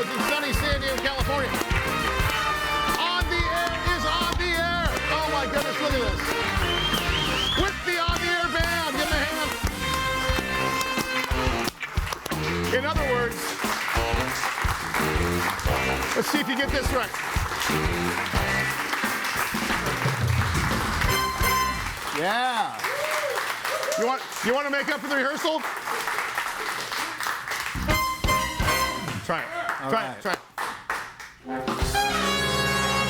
Studios in sunny San Diego, California. On the Air is on the air. Oh my goodness, look at this. With the on the air band. Give them a hand. In other words, let's see if you get this right. Yeah. You want to make up for the rehearsal? Try it. Try it.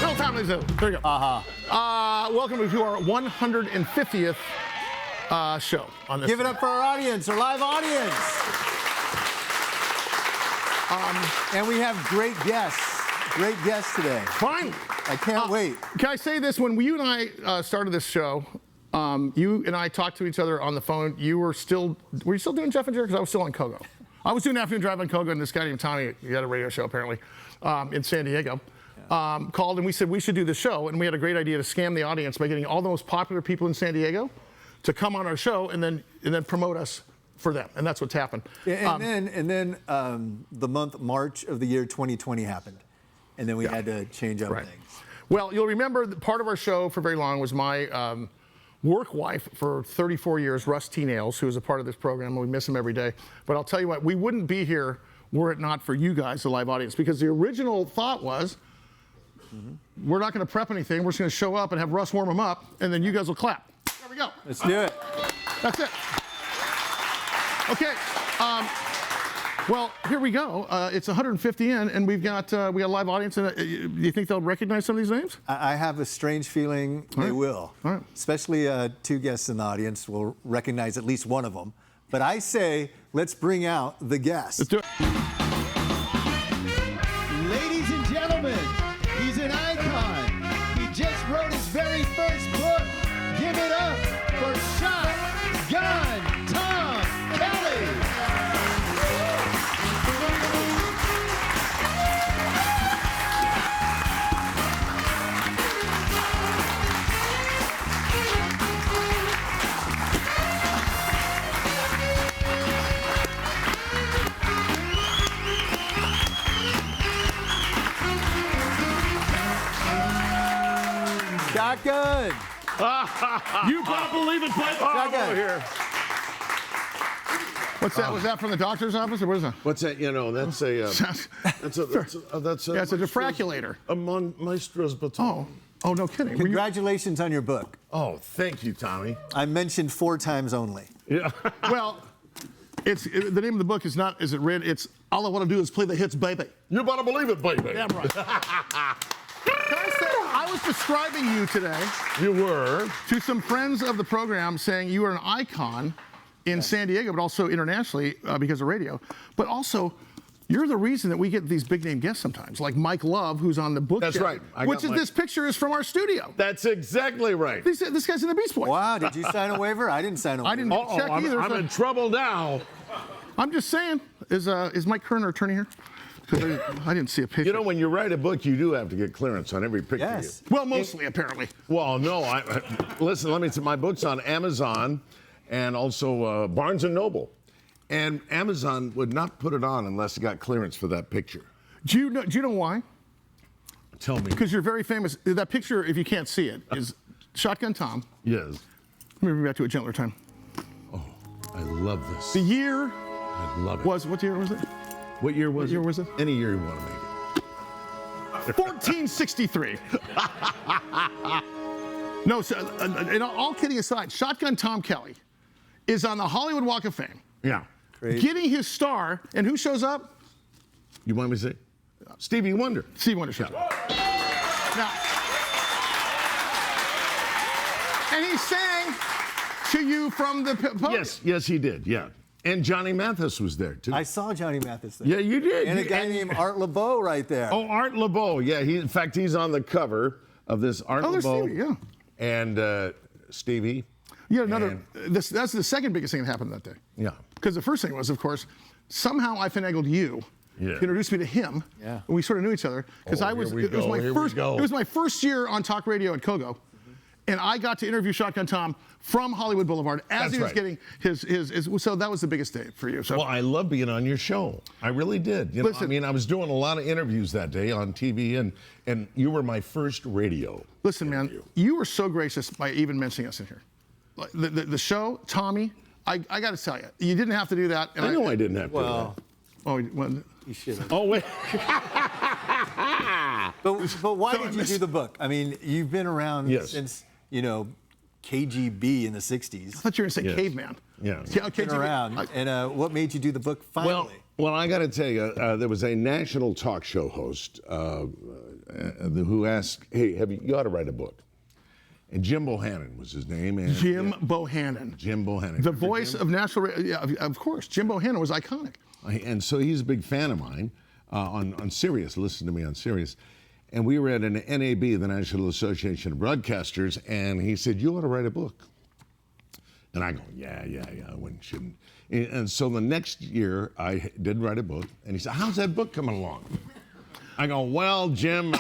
Little Tommy, there you go. Welcome to our 150th show on this. Give it up for our audience, our live audience. And we have great guests today. Fine. I can't wait. Can I say this? When you and I started this show, you and I talked to each other on the phone. Were you still doing Jeff and Jerry? Because I was still on Kogo. I was doing Afternoon Drive on Kogo, and this guy named Tommy, he had a radio show apparently in San Diego, called, and we said we should do the show, and we had a great idea to scam the audience by getting all the most popular people in San Diego to come on our show and then promote us for them, and that's what's happened. Yeah, and then the month March of the year 2020 happened, and then we had to change up things. Well, you'll remember that part of our show for very long was my work wife for 34 years, Russ Nailz, who is a part of this program, and we miss him every day. But I'll tell you what, we wouldn't be here were it not for you guys, the live audience, because the original thought was, we're not going to prep anything, we're just going to show up and have Russ warm them up, and then you guys will clap. There we go. Let's do it. That's it. Okay. Well, here we go. It's 150 in, and we got a live audience. And do you think they'll recognize some of these names? I have a strange feeling they will. All right. Especially two guests in the audience will recognize at least one of them. But I say, let's bring out the guest. Let's do it. Ladies and gentlemen, he's an icon. He just wrote his very first book. Give it up for Shotgun Tom Kelly. Shotgun. You can't believe it, but over here. What's that? Was that from the doctor's office, or what is that? What's that? You know, that's a that's a it's a defraculator. A maestro's baton. Oh, no kidding. Congratulations on your book. Oh, thank you, Tommy. I mentioned 4 times only. Yeah. Well, the name of the book is not, is it read? It's All I Want to Do Is Play the Hits, Baby. You better believe it, baby. Damn right. Can I say, I was describing you today. You were. To some friends of the program, saying you are an icon in San Diego, but also internationally because of radio. But also, you're the reason that we get these big name guests sometimes, like Mike Love, who's on the book. That's show, right. This picture is from our studio. That's exactly right. This guy's in the Beast Boys. Wow, did you sign a waiver? I didn't sign a waiver. I didn't check either. I'm in trouble now. I'm just saying, is Mike Kern our attorney here? Because I didn't see a picture. You know, when you write a book, you do have to get clearance on every picture. Yes. Well, mostly, apparently. Well, no. Listen, let me say, my book's on Amazon and also Barnes & Noble. And Amazon would not put it on unless it got clearance for that picture. Do you know why? Tell me. Because you're very famous. That picture, if you can't see it, is Shotgun Tom. Yes. Let me bring back to a gentler time. Oh, I love this. The year I love it. what year was it? What year was it? What year was it? Any year you want to make it. 1463. No, so, and all kidding aside, Shotgun Tom Kelly is on the Hollywood Walk of Fame. Yeah. Great. Getting his star, and who shows up? You want me to say? Stevie Wonder. Stevie Wonder shows up. Now, and he sang to you from the podium. Yes, he did. Yeah. And Johnny Mathis was there too. I saw Johnny Mathis there. Yeah, you did. And a guy named Art LeBeau right there. Oh, Art LeBeau. Yeah, in fact, he's on the cover of this Art LeBeau. Stevie, yeah. And Stevie. Yeah, that's the second biggest thing that happened that day. Yeah. Because the first thing was, of course, somehow I finagled you to introduce me to him. Yeah. And we sort of knew each other because it was my first year on talk radio at Kogo. and I got to interview Shotgun Tom from Hollywood Boulevard as That's he was right. getting his. So that was the biggest day for you. So Well, I love being on your show. I really did. You know, Listen. I mean, I was doing a lot of interviews that day on TV, and you were my first radio. listen, man, interview. you were so gracious by even mentioning us in here. Like, the show, Tommy. I got to tell you, you didn't have to do that. And I know I didn't have to. Well, Oh, well, you should have. Oh wait. But why did you do the book? I mean, you've been around Yes. since, KGB in the 60s. I thought you were going to say Yes. caveman. Yeah. Okay, Been around. And what made you do the book finally? Well, I got to tell you, there was a national talk show host who asked, "Hey, you ought to write a book." And Jim Bohannon was his name. And Jim Bohannon. Jim Bohannon. The voice of national radio. Yeah, of course. Jim Bohannon was iconic. And so he's a big fan of mine on Sirius. Listen to me on Sirius. And we were at an NAB, the National Association of Broadcasters, and he said, "You ought to write a book." And I go, yeah, I shouldn't. And so the next year, I did write a book, and he said, "How's that book coming along?" I go, "Well, Jim,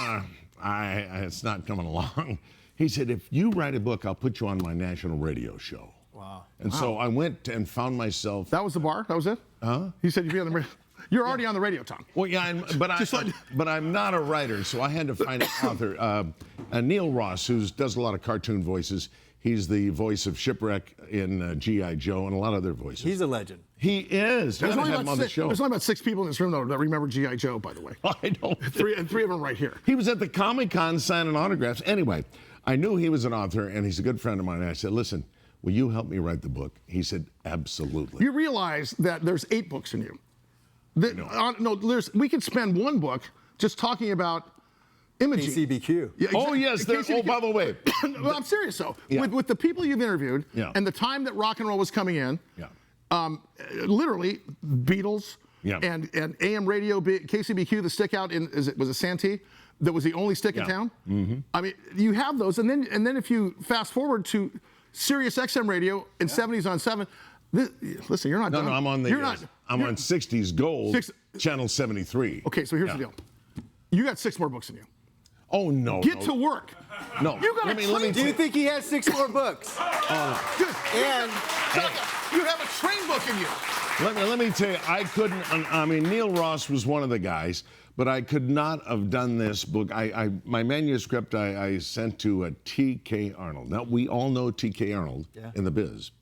it's not coming along." He said, "If you write a book, I'll put you on my national radio show." Wow. And so I went and found myself. That was the bar? That was it? Huh? He said you'd be on the radio. You're already on the radio, Tom. Well, yeah, but I'm not a writer, so I had to find an author. Neil Ross, who does a lot of cartoon voices. He's the voice of Shipwreck in G.I. Joe and a lot of other voices. He's a legend. He is. There's Gotta only, have him on the show. there's only about 6 people in this room, though, that remember G.I. Joe, by the way. I know. Three of them right here. He was at the Comic-Con signing autographs. Anyway, I knew he was an author, and he's a good friend of mine. And I said, "Listen, will you help me write the book?" He said, "Absolutely." You realize that there's 8 books in you. We could spend one book just talking about imaging. KCBQ. Yeah, Oh, yes. KCBQ. By the way. Well, I'm serious, though. Yeah. With the people you've interviewed Yeah. and the time that rock and roll was coming in, Yeah. literally Beatles Yeah. and AM radio, KCBQ, the stick out was it Santee? That was the only stick in Yeah. town. Mm-hmm. I mean, you have those, and then if you fast forward to Sirius XM radio in 70s on 7. Listen, you're not No, done. I'm on the. You're not. I'm you're- on 60s Gold, Six- Channel 73. Okay, so here's Yeah. the deal. You got 6 more books in you. Oh no. Get no. to work. No. You got Let me Do you think he has 6 more books? Good. And You have a train book in you. Let me tell you, I couldn't. I mean, Neil Ross was one of the guys, but I could not have done this book. My manuscript I sent to T.K. Arnold. Now we all know T.K. Arnold in the biz,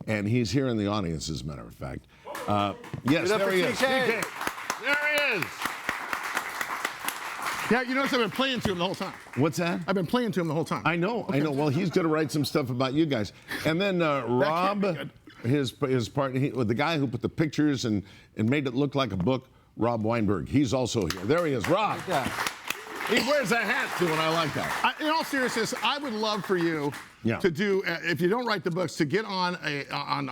and he's here in the audience, as a matter of fact. Yes, Give it up there for he is. TK. There he is. Yeah, you notice I've been playing to him the whole time. What's that? I've been playing to him the whole time. I know. Well, he's going to write some stuff about you guys. And then Rob, can't be his part, the guy who put the pictures and made it look like a book, Rob Weinberg. He's also here. There he is, Rob. yeah. He wears a hat too, and I like that. In all seriousness, I would love for you Yeah. to do, if you don't write the books, to get on a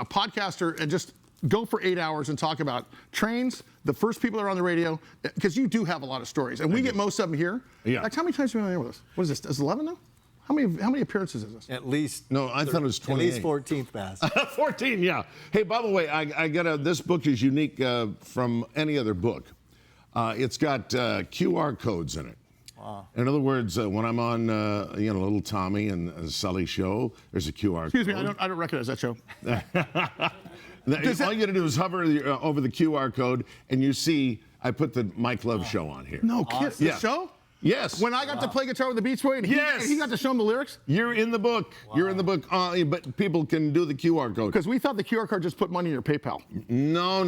podcaster and just go for 8 hours and talk about trains, the first people that are on the radio, because you do have a lot of stories, and we get most of them here. Yeah. Like, how many times have you been on the air with us? What is this? Is it 11 now? How many appearances is this? At least. No, I thought it was 28. At least 14th pass. 14, yeah. Hey, by the way, I got this book is unique from any other book. It's got QR codes in it. Wow. In other words, when I'm on, Little Tommy and Sully show, there's a QR Excuse code. me, I don't recognize that show. All you gotta do is hover over the QR code, and you see I put the Mike Love show on here. No, kid, the Yeah. show? Yes. When I got to play guitar with the Beach Boy, and Yes. he got to show him the lyrics? You're in the book. You're in the book. But people can do the QR code. Because we thought the QR code just put money in your PayPal. No.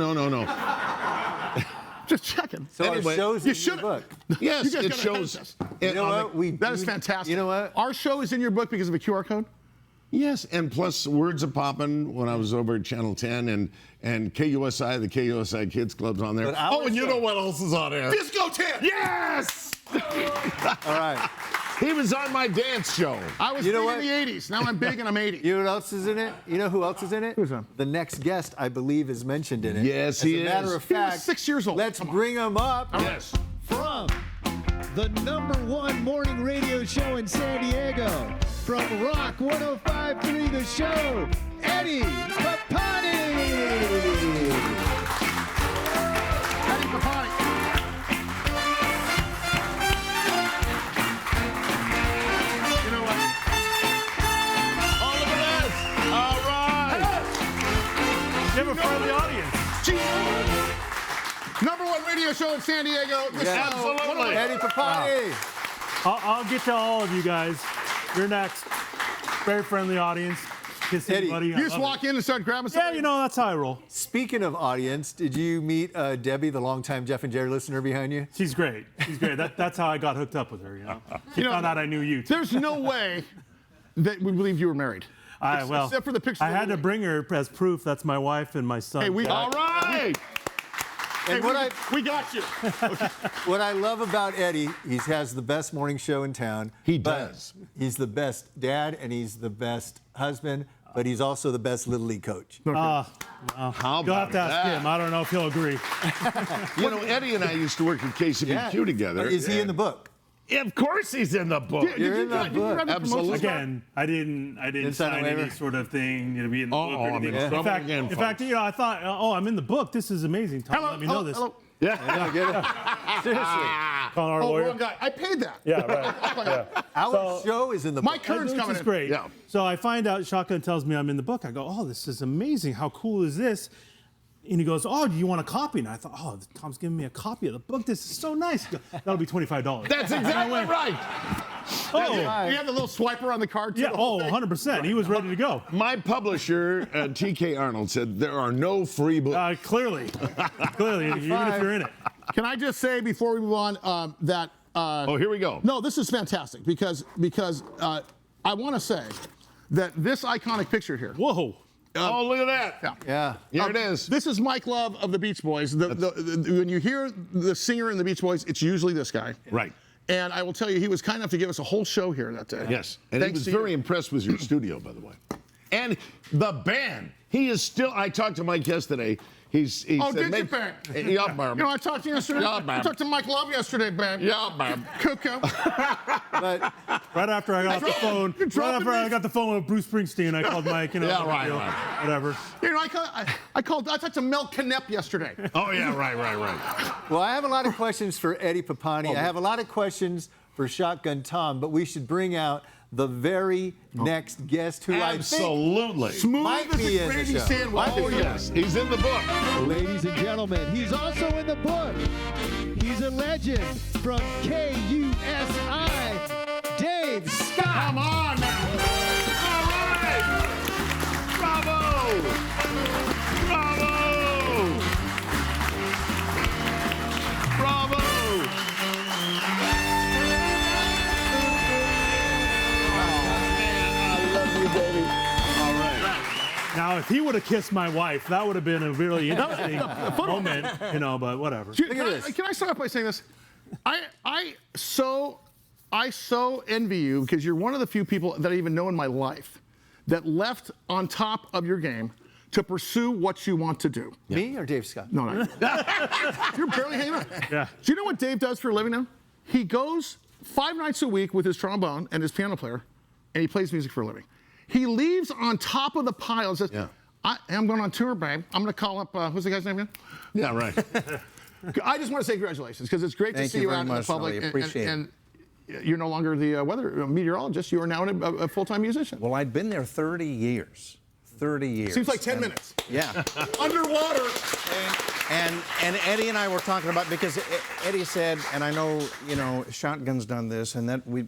Just checking. So Anyway, our show's you in your should- book. Yes, You guys it gotta shows. edit this. You know what? That is fantastic. You know what? Our show is in your book because of a QR code? Yes, and plus words are popping when I was over at Channel 10 and KUSI, the KUSI Kids Club's on there. But our Oh, and you show- know what else is on there? Disco 10! Yes! All right. He was on my dance show. I was You know big what? in the 80s. Now I'm big and I'm 80. You know what else is in it? You know who else is in it? Who's that? The next guest, I believe, is mentioned in it. Yes, As he a matter is. of He was fact, 6 years old. let's Come on. bring him up. Yes. From the #1 morning radio show in San Diego, from Rock 105.3 The Show, Eddie Pappani. Eddie Pappani. You know what? show in San Diego. Absolutely. Eddie Pappani. I'll get to all of you guys. You're next. Very friendly audience. Kiss Eddie, anybody. You just walk in and start grabbing Yeah, something? you know, that's how I roll. Speaking of audience, did you meet Debbie, the longtime Jeff and Jerry listener behind you? She's great. She's great. That's how I got hooked up with her, you know. She found out I knew you, too. There's no way that we believe you were married. Well, except for the picture. I had to bring her as proof. That's my wife and my son. Hey, All right. And we got you. what I love about Eddie, he has the best morning show in town. He but does. He's the best dad and he's the best husband, but he's also the best Little League coach. How You'll have about to ask that? him. I don't know if he'll agree. You know, Eddie and I used to work at KCBQ together. Is he in the book? Yeah, of course he's in the book. You're in the book. Absolutely. Again, I didn't sign sign a waiver? any sort of thing to be in the book or I'm anything. in trouble fact, again, in fact, you know, I thought, oh, I'm in the book. This is amazing. Tom, let me know this. Hello. Yeah. Get it? Seriously. Calling our Oh, lawyer. wrong guy. I paid that. Yeah, right. Yeah. Our show is in the book. Mike Kern's Which coming is in. great. Yeah. So I find out Shotgun tells me I'm in the book. I go, oh, this is amazing. How cool is this? And he goes, oh, do you want a copy? And I thought, oh, Tom's giving me a copy of the book. This is so nice. He goes, that'll be $25. That's exactly right. Oh, You have the little swiper on the card, too? yeah. Oh, 100%. He was ready to go. My publisher, TK Arnold, said there are no free books. Clearly, even if you're in it. Can I just say before we move on that... Oh, here we go. No, this is fantastic because I want to say that this iconic picture here. Whoa. Oh, look at that. Yeah. Here it is. This is Mike Love of the Beach Boys. When you hear the singer in the Beach Boys, it's usually this guy. Right. And I will tell you, he was kind enough to give us a whole show here that day. Yes. And Thanks he was to you. very impressed with your studio, by the way. And the band. He is still, I talked to Mike yesterday. He said, did you, Ben? Yeah, ma'am. You know, I talked to you yesterday. Yeah, man. I talked to Mike Love yesterday, Ben. Yeah, ma'am. Cuckoo. But Right after I got off the phone, right after I got the phone with Bruce Springsteen, I called Mike. You know, Yeah, no big right, deal, right. whatever. You know, I talked to Mel Knepp yesterday. Oh, yeah, right. well, I have a lot of questions for Eddie Pappani. I have a lot of questions for Shotgun Tom, but we should bring out the very next guest who Absolutely. I think Smooth might as be a in the gravy show. sandwich. Might be Oh, in the yes. He's in the book. Ladies and gentlemen, he's also in the book. He's a legend from KUSI, Dave Scott. Come on now. All right. Bravo. Bravo. I love you, baby. All right. Now, if he would have kissed my wife, that would have been a really interesting moment, you know, but whatever. Can I start off by saying this? I so envy you because you're one of the few people that I even know in my life that left on top of your game to pursue what you want to do. Me or Dave Scott? No, not you. You're barely hanging on. Yeah. Do you know what Dave does for a living now? He goes 5 nights a week with his trombone and his piano player, and he plays music for a living. He leaves on top of the pile and says, Yeah. I am going on tour, babe. I'm going to call up, who's the guy's name again? Yeah, right. I just want to say congratulations because it's great to Thank see you you very out in the much, public. Sully. Appreciate it. And you're no longer the weather meteorologist. You are now a full-time musician. Well, I'd been there 30 years. 30 years. Seems like 10 And- minutes. Yeah. Underwater. And Eddie and I were talking about, because Eddie said, and I know, you know, Shotgun's done this, and that we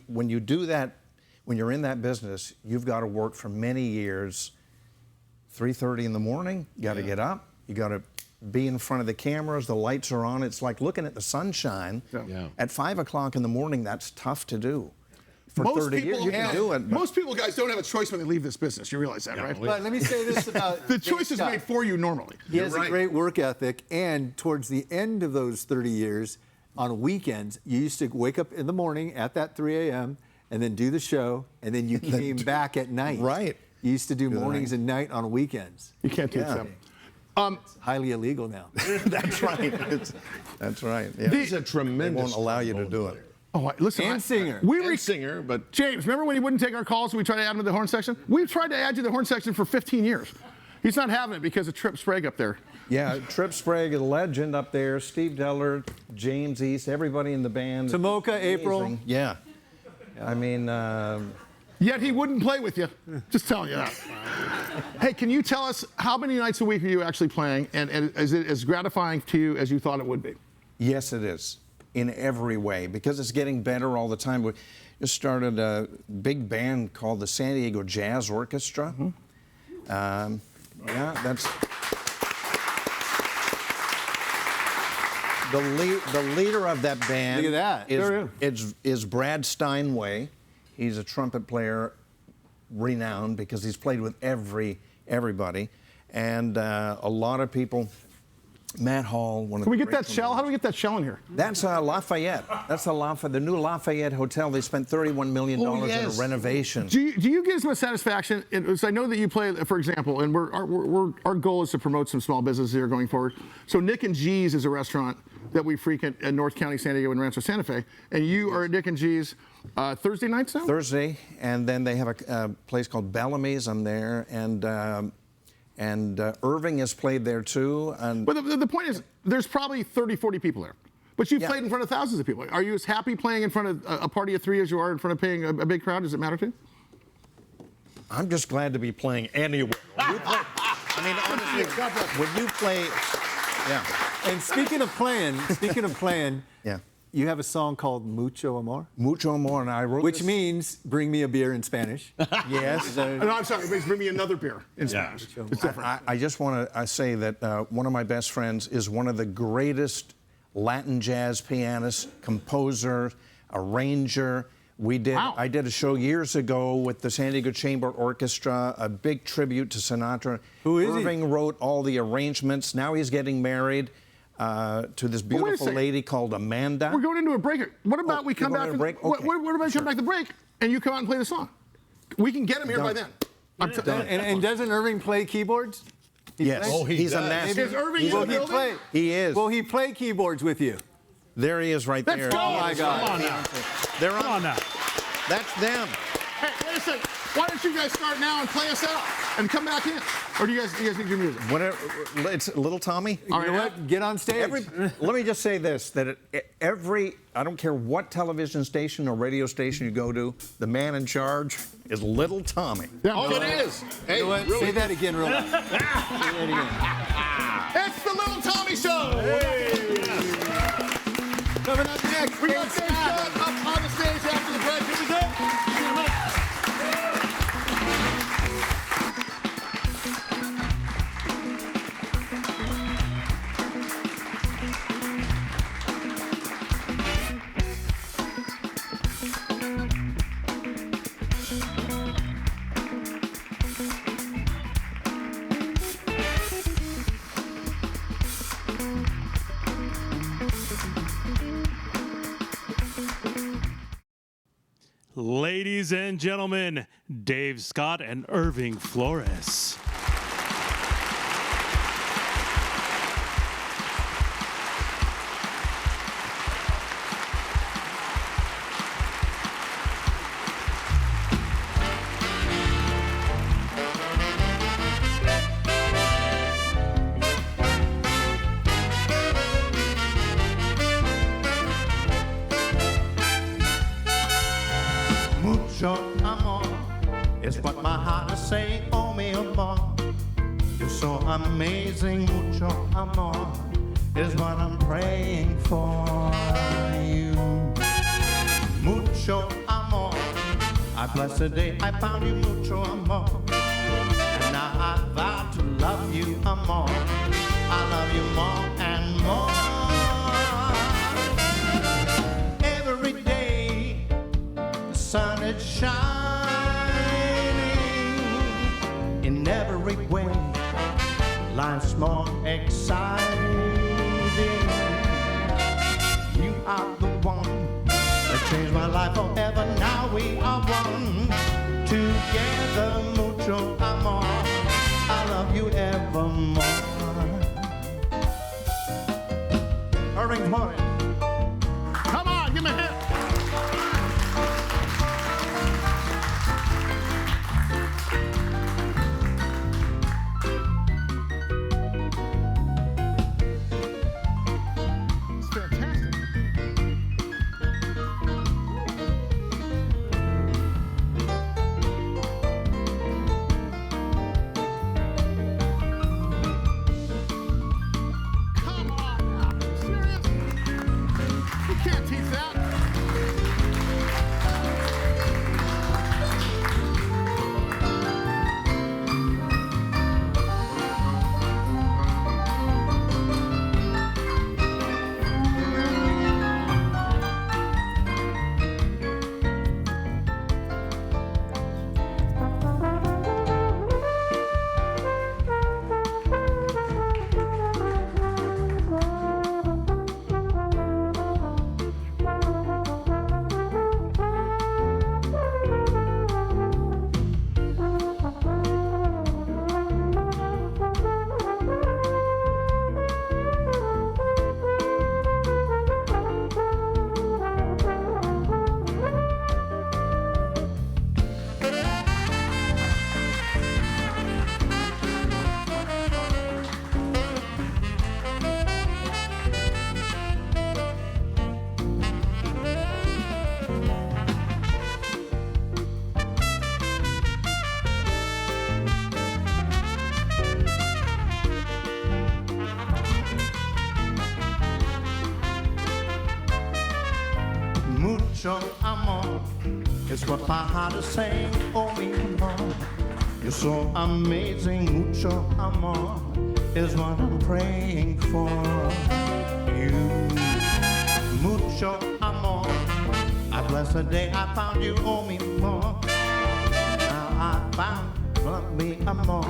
when you do that, when you're in that business, you've got to work for many years. 3:30 in the morning, you got to get up, you got to be in front of the cameras, the lights are on. It's like looking at the sunshine. Yeah. At 5 o'clock in the morning, that's tough to do. For 30 years, you can have- do it. but- Most people, guys, don't have a choice when they leave this business. You realize that, right? But let me say this about The Dave choice is Scott. made for you normally. He has You're a right. great work ethic, and towards the end of those 30 years, on weekends, you used to wake up in the morning at that 3 a.m. and then do the show, and then you came back at night. Right. You used to do mornings and night on weekends. You can't teach Yeah. them. Highly illegal now. That's right. That's right. Yeah. He's a They tremendous. won't allow you to do it. Oh, listen. And singer. And singer, but James, remember when he wouldn't take our calls and we tried to add him to the horn section? We've tried to add you to the horn section for 15 years. He's not having it because of Trip Sprague up there. Yeah, Trip Sprague, a legend up there, Steve Deller, James East, everybody in the band. Tomoka, April. Amazing. Yeah. I mean, Yet he wouldn't play with you. Just telling you that. Hey, can you tell us how many nights a week are you actually playing, and is it as gratifying to you as you thought it would be? Yes, it is, in every way, because it's getting better all the time. We just started a big band called the San Diego Jazz Orchestra. Yeah, that's... The leader of that band Look at that. is Brad Steinway. He's a trumpet player, renowned because he's played with everybody, and a lot of people. Matt Hall, one of Can we the get that shell? How do we get that shell in here? That's Lafayette. That's the new Lafayette Hotel. They spent $31 million in a renovation. Do you give some satisfaction? I know that you play, for example, and our goal is to promote some small businesses here going forward. So Nick and G's is a restaurant that we frequent in North County, San Diego, and Rancho Santa Fe. And you are at Nick and G's Thursday nights now? Thursday, and then they have a place called Bellamy's. I'm there, and Irving has played there too. But the point is, there's probably 30, 40 people there. But you've played in front of thousands of people. Are you as happy playing in front of a party of 3 as you are in front of paying a big crowd? Does it matter to you? I'm just glad to be playing anywhere. I mean, honestly, when you play, yeah. And speaking of playing, Yeah. you have a song called Mucho Amor, Mucho Amor, and I wrote which this- means bring me a beer in Spanish. Yes. No, I'm sorry. Please bring me another beer in Spanish. It's different. I just want to say that one of my best friends is one of the greatest Latin jazz pianists, composer, arranger. I did a show years ago with the San Diego Chamber Orchestra, a big tribute to Sinatra. Who is he? Irving wrote all the arrangements. Now he's getting married to this beautiful second. lady called Amanda. We're going into a break. What about we come you're back? going to break? What Okay. about we come back to break and you come out and play the song? We can get him here by then. And doesn't Irving play keyboards? Yes. Oh, he he's a does. master. Is Irving in the building? He is. Will he play keyboards with you? There he is right Let's there. go. Oh my God. Come on now. They're Come on now. That's them. Hey, wait a second. Why don't you guys start now and play us out and come back in? Or do you guys need your music? It's Little Tommy. You know what? Get on stage. Let me just say this, that I don't care what television station or radio station you go to, the man in charge is Little Tommy. Oh, it is. You know what? Say that again, real loud. Say that again. It's the Little Tommy Show. Coming up next, We got Dave Shug up on the stage after the break. Here we go. See you in a minute. Ladies and gentlemen, Dave Scott and Irving Flores. Mucho amor is what my heart is saying. Oh, mi amor, you're so amazing. Mucho amor is what I'm praying for you. Mucho amor, I bless the day I found you. Mucho amor, and now I vow to love you, amor. I love you more and more. Every day the sun is shining in every way. Life's more exciting. You are the one that changed my life forever. Now we are one together. Mucho amor, I love you evermore. Irving Flores. Come on, give me a hit. It's fantastic. can't teach that. Mucho amor is what my heart is saying. Oh, mi amor, you're so amazing. Mucho amor is what I'm praying for you. Mucho amor, I bless the day I found you. Oh, mi amor, now I found love, mi amor.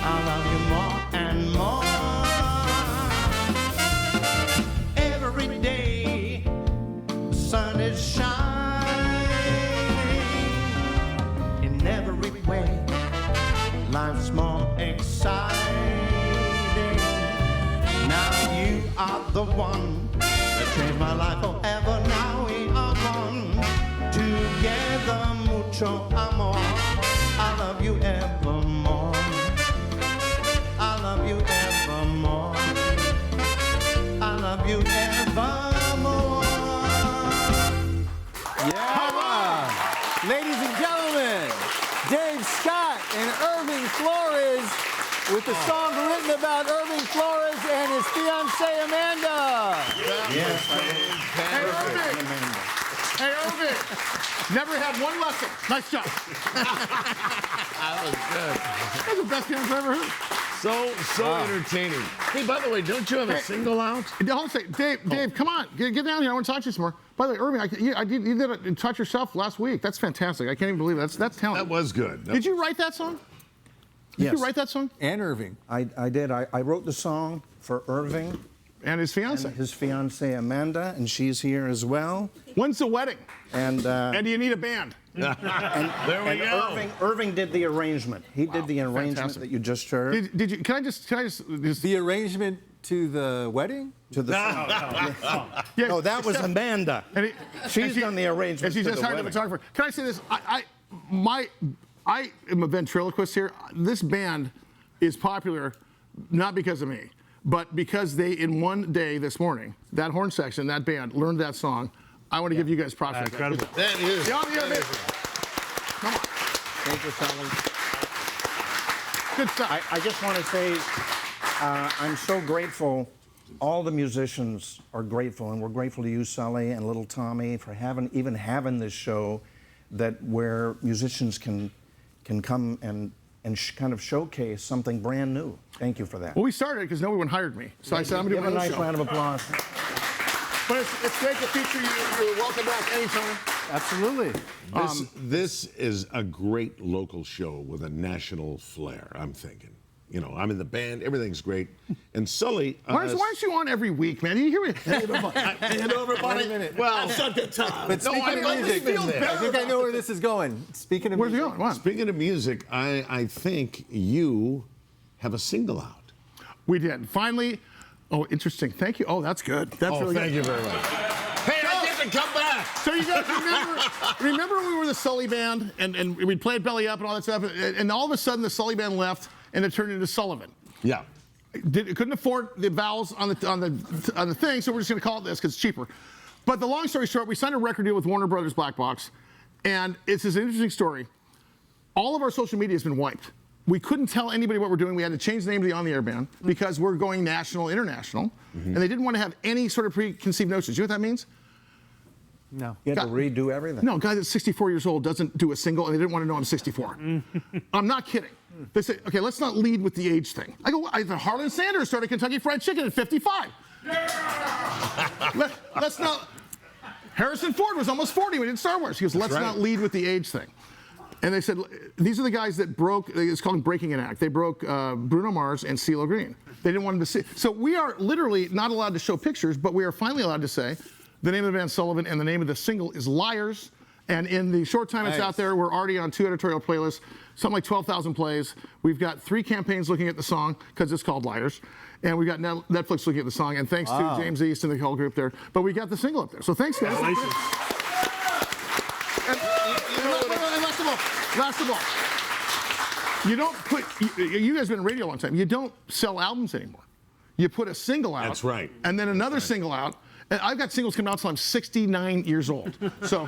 I love you more and more. Every day sun is shining in every way. Life's more exciting. Now you are the one that changed my life forever. Now we are one together. Mucho amor. I love you evermore. I love you evermore. I love you evermore. Yeah. Ladies and gentlemen, Dave Scott and Irving Flores with the song written about Irving Flores and his fiancée Amanda. Yes, Hey, Irving. Hey, Irving. Never had one lesson. Nice job. That was good. That's the best piano I've ever heard. So entertaining. Hey, by the way, don't you have a single out? Hold on a second. Dave, come on. Get down here. I want to talk to you some more. By the way, Irving, you did it touch yourself last week. That's fantastic. I can't even believe it. That's talent. That was good. Did you write that song? Did you write that song? And Irving. I did. I wrote the song for Irving And his fiance. and his fiancée Amanda, and she's here as well. When's the wedding? And And do you need a band? There we go. Irving did the arrangement. He did the arrangement fantastic. that you just heard. Did you? Can I just The arrangement to the wedding? To the song. Yeah, No, that was except- Amanda. and She's done the arrangement And she to just the hired a wedding. photographer. Can I say this? I am a ventriloquist here. This band is popular not because of me, but because they, in one day this morning, that horn section, that band, learned that song. I want to give you guys props. for that. Incredible. That is. The on the air bit. Come on. Thank you, Sully. Good stuff. I just want to say I'm so grateful. All the musicians are grateful, and we're grateful to you, Sully and Little Tommy, for even having this show that where musicians can come and kind of showcase something brand new. Thank you for that. Well, we started because no one hired me. So I said, I'm going to Give do a my own nice show. round of applause. But it's great to feature you. You're welcome back anytime. Absolutely. This is a great local show with a national flair, I'm thinking. You know, I'm in the band, everything's great. And Sully. Why aren't you on every week, man? You hear me? Hey, everybody. Wait a minute. Well, But speaking of music, I think I know where this is going. Speaking of Where's he music, going? What? speaking of music, I think you have a single out. We did. Finally. Oh, interesting. Thank you. Oh, that's good. That's really thank good. you very much. Hey, I get to come back. So you guys remember when we were the Sully band and we'd play Belly Up and all that stuff, and all of a sudden the Sully band left and it turned into Sullivan. Yeah. Couldn't afford the vowels on the thing, so we're just going to call it this because it's cheaper. But the long story short, we signed a record deal with Warner Brothers Black Box, and it's this interesting story. All of our social media has been wiped. We couldn't tell anybody what we're doing. We had to change the name of the On the Air band because we're going national, international, and they didn't want to have any sort of preconceived notions. You know what that means? No, you had to redo everything. No, a guy that's 64 years old doesn't do a single, and they didn't want to know I'm 64. I'm not kidding. They say, okay, let's not lead with the age thing. I go, Harlan Sanders started Kentucky Fried Chicken at 55. Let's not. Harrison Ford was almost 40 when he did Star Wars. He goes, let's not lead with the age thing. And they said, these are the guys that broke, it's called breaking an act. They broke Bruno Mars and CeeLo Green. They didn't want him to see. So we are literally not allowed to show pictures, but we are finally allowed to say the name of the band Sullivan and the name of the single is Liars. And in the short time it's out there, we're already on 2 editorial playlists, something like 12,000 plays. We've got 3 campaigns looking at the song because it's called Liars. And we've got Netflix looking at the song. And thanks to James East and the whole group there. But we got the single up there. So thanks, guys. And last of all, you don't put, you guys have been in radio a long time. You don't sell albums anymore. You put a single out. That's right. And then another single out. And I've got singles coming out until I'm 69 years old. So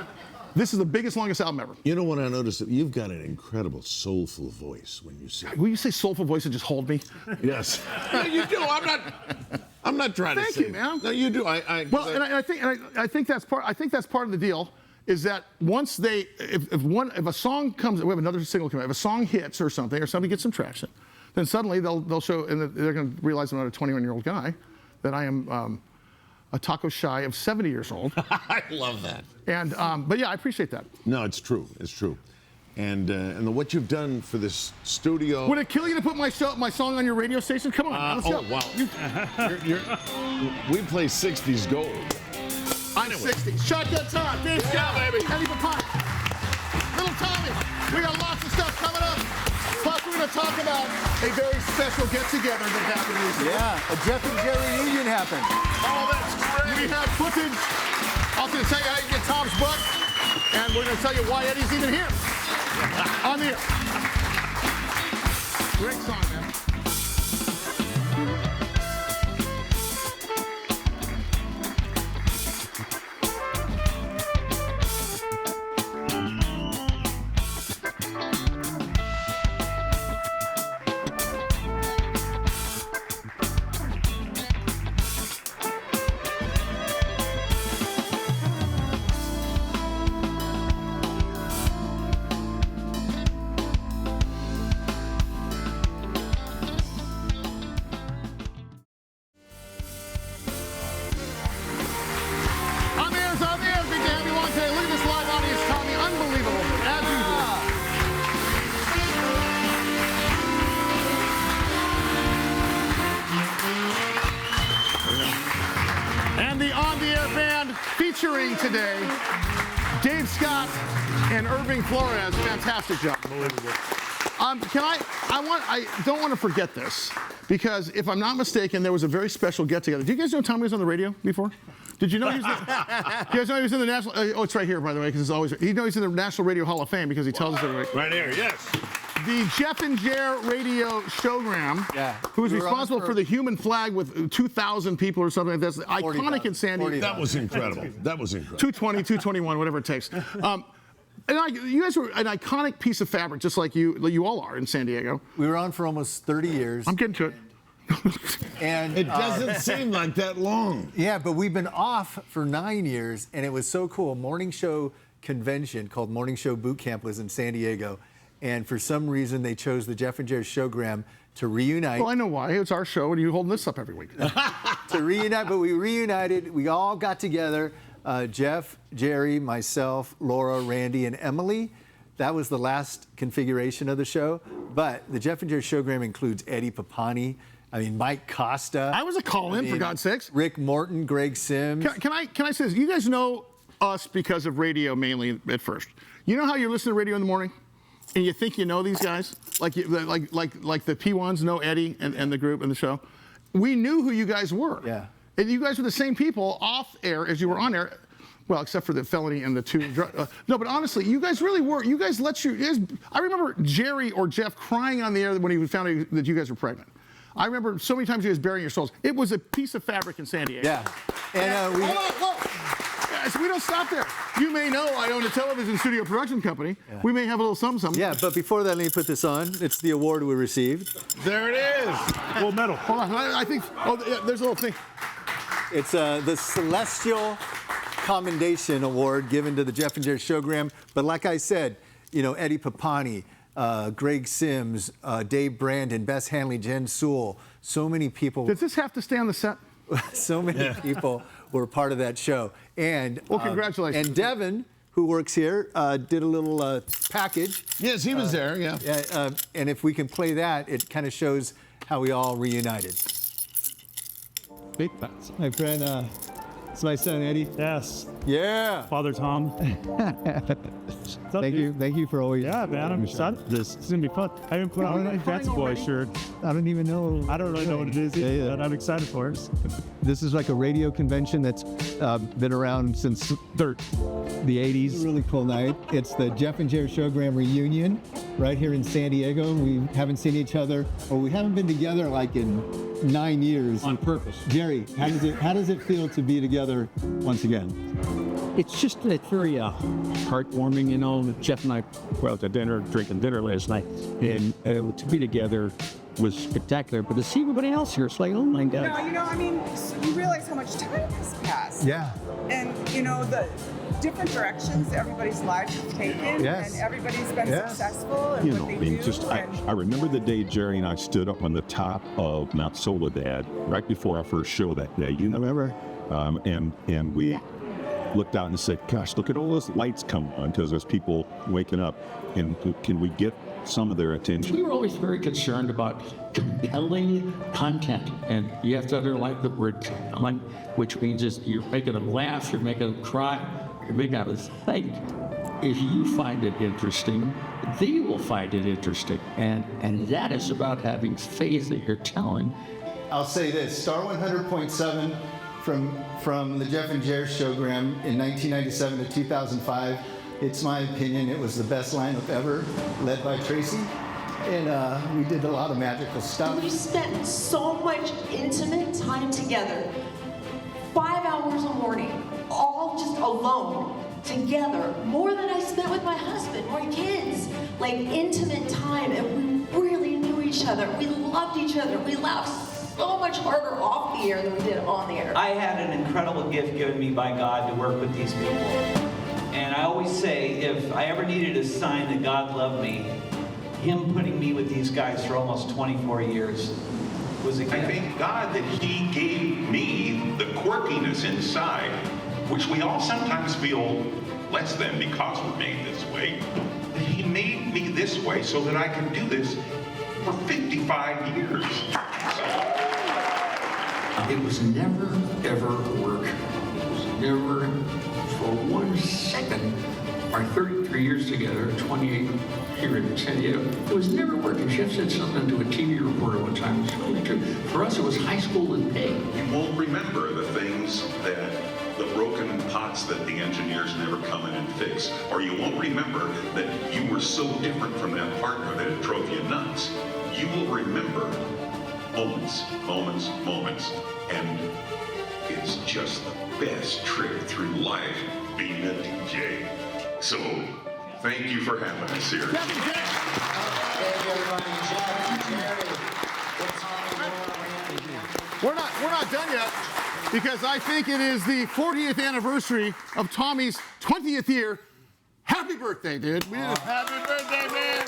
this is the biggest, longest album ever. You know what I noticed? That you've got an incredible soulful voice when you sing. Will you say soulful voice and just hold me? Yes. No, you do. I'm not trying to say. Thank you, man. No, you do. Well, and I think that's part. I think that's part of the deal. Is that once they, if a song comes, we have another single coming out. If a song hits or something gets some traction, then suddenly they'll show, and they're going to realize I'm not a 21-year-old guy, that I am a taco shy of 70 years old. I love that. And but yeah, I appreciate that. No, it's true. It's true. And what you've done for this studio. Would it kill you to put my song on your radio station? Come on, let's go. Wow. We play 60s gold. I'm 60. Shotgun Tom, Dave Scott, baby. Eddie Pappani, Little Tommy. We got lots of stuff coming up. Plus, we're going to talk about a very special get-together that happened recently. Yeah, a Jeff and Jerry reunion happened. Oh, that's great. We have footage. I'm going to tell you how you get Tom's book, and we're going to tell you why Eddie's even here. On the air. Great song, man. Featuring today, Dave Scott and Irving Flores. Fantastic job. I don't want to forget this, because if I'm not mistaken, there was a very special get-together. Do you guys know Tommy was on the radio before? Did you know he was? You guys know he was in the National? Oh, it's right here, by the way, because it's always. You know he's in the National Radio Hall of Fame because he tells us every week. Right here, yes. The Jeff and Jer radio showgram, who was responsible for the human flag with 2,000 people or something like that. That's iconic in San Diego. That was incredible. That was incredible. 220, 221, whatever it takes. You guys were an iconic piece of fabric, just like you all are in San Diego. We were on for almost 30 years. I'm getting to it. And it doesn't seem like that long. Yeah, but we've been off for 9 years, and it was so cool. A morning show convention called Morning Show Boot Camp was in San Diego, and for some reason they chose the Jeff and Jerry showgram to reunite. Well, I know why. It's our show, and you're holding this up every week. To reunite, but we reunited. We all got together. Jeff, Jerry, myself, Laura, Randy, and Emily. That was the last configuration of the show. But the Jeff and Jerry showgram includes Eddie Pappani, Mike Costa. I was a call-in, for God's sakes. Rick Morton, Greg Sims. Can I say this? You guys know us because of radio mainly at first. You know how you listen to radio in the morning, and you think you know these guys, like the P1s know Eddie and the group and the show. We knew who you guys were. Yeah. And you guys were the same people off air as you were on air. Well, except for the felony and the two. No, but honestly, you guys really were. You guys I remember Jerry or Jeff crying on the air when he found out that you guys were pregnant. I remember so many times you guys burying your souls. It was a piece of fabric in San Diego. Yeah. And So we don't stop there. You may know I own a television studio production company. Yeah. We may have a little something. Yeah, but before that, let me put this on. It's the award we received. There it is. Gold medal. Hold on. I think. Oh, yeah, there's a little thing. It's the Celestial commendation award given to the Jeff and Jerry Showgram. But like I said, you know, Eddie Pappani, Greg Sims, Dave Brandon, Bess Hanley, Jen Sewell, so many people. Does this have to stay on the set? So many people were part of that show. And well, congratulations. And Devin, who works here, did a little package. Yes, he was there, yeah. And if we can play that, it kind of shows how we all reunited. Big thanks. My friend, it's my son, Eddie. Yes. Yeah. Father Tom. Thank you for always. Yeah, man, I'm excited for this. It's gonna be fun. I haven't put on my Fancy Boy shirt. I don't even know. I don't really know what it is, but I'm excited for it. This is like a radio convention that's been around since the 80s. It's a really cool night. It's the Jeff and Jerry Showgram reunion right here in San Diego. We haven't seen each other, or we haven't been together like in 9 years. On purpose. Jerry, how does it feel to be together once again? It's just very heartwarming, you know. Jeff and I were out to dinner, drinking dinner last night, and to be together was spectacular. But to see everybody else here, it's like, oh my God. No, you know, I mean, you realize how much time has passed. Yeah. And, you know, the different directions everybody's lives have taken. Yes. And everybody's been successful in You what know, they I mean, do. just I remember the day Jerry and I stood up on the top of Mount Soledad right before our first show that day. You know, Remember? And we looked out and said, "Gosh, look at all those lights come on," because there's people waking up, and can we get some of their attention? We were always very concerned about compelling content, and you have to underline the word compelling, which means is you're making them laugh, you're making them cry, you're making them think. If you find it interesting, they will find it interesting, and that is about having faith that you're telling. I'll say this, Star 100.7 from the Jeff and Jerry Showgram in 1997 to 2005. It's my opinion, it was the best lineup ever, led by Tracy. And we did a lot of magical stuff. We spent so much intimate time together. 5 hours a morning, all just alone, together. More than I spent with my husband, my kids. Like intimate time, and we really knew each other. We loved each other. We laughed so much harder off the air than we did on the air. I had an incredible gift given me by God to work with these people. And I always say, if I ever needed a sign that God loved me, Him putting me with these guys for almost 24 years was a gift. I thank God that He gave me the quirkiness inside, which we all sometimes feel less than because we're made this way. But He made me this way so that I could do this for 55 years. It was never, ever work. It was never, for 1 second, our 33 years together, 28 here in San Diego, it was never work. And Jeff said something to a TV reporter one time, it's really true. For us, it was high school and pay. You won't remember the things that the broken pots that the engineers never come in and fix, or you won't remember that you were so different from that partner that it drove you nuts. You will remember moments, moments, moments, and it's just the best trip through life being a DJ. So, thank you for having us here. We're not done yet, because I think it is the 40th anniversary of Tommy's 20th year. Happy birthday, dude. Happy birthday, man.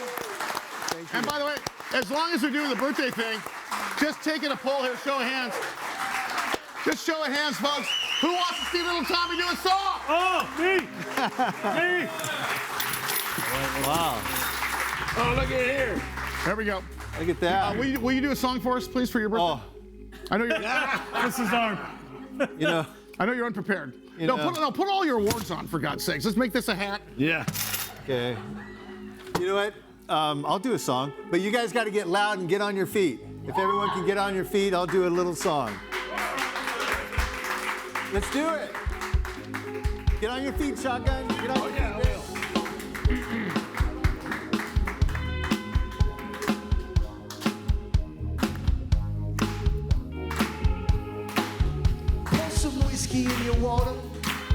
And by the way, as long as we're doing the birthday thing, just taking a poll here, show of hands. Just show of hands, folks. Who wants to see Little Tommy do a song? Oh, me! Me! Wow. Oh, look at here. There we go. Look at that. Will you do a song for us, please, for your birthday? Oh. I know you're. This is our. You know. I know you're unprepared. You No, know. put all your awards on, for God's sakes. Let's make this a hat. Yeah. Okay. You know what? I'll do a song, but you guys got to get loud and get on your feet. If everyone can get on your feet, I'll do a little song. Let's do it. Get on your feet, Shotgun. Get on your feet. Pour some whiskey in your water,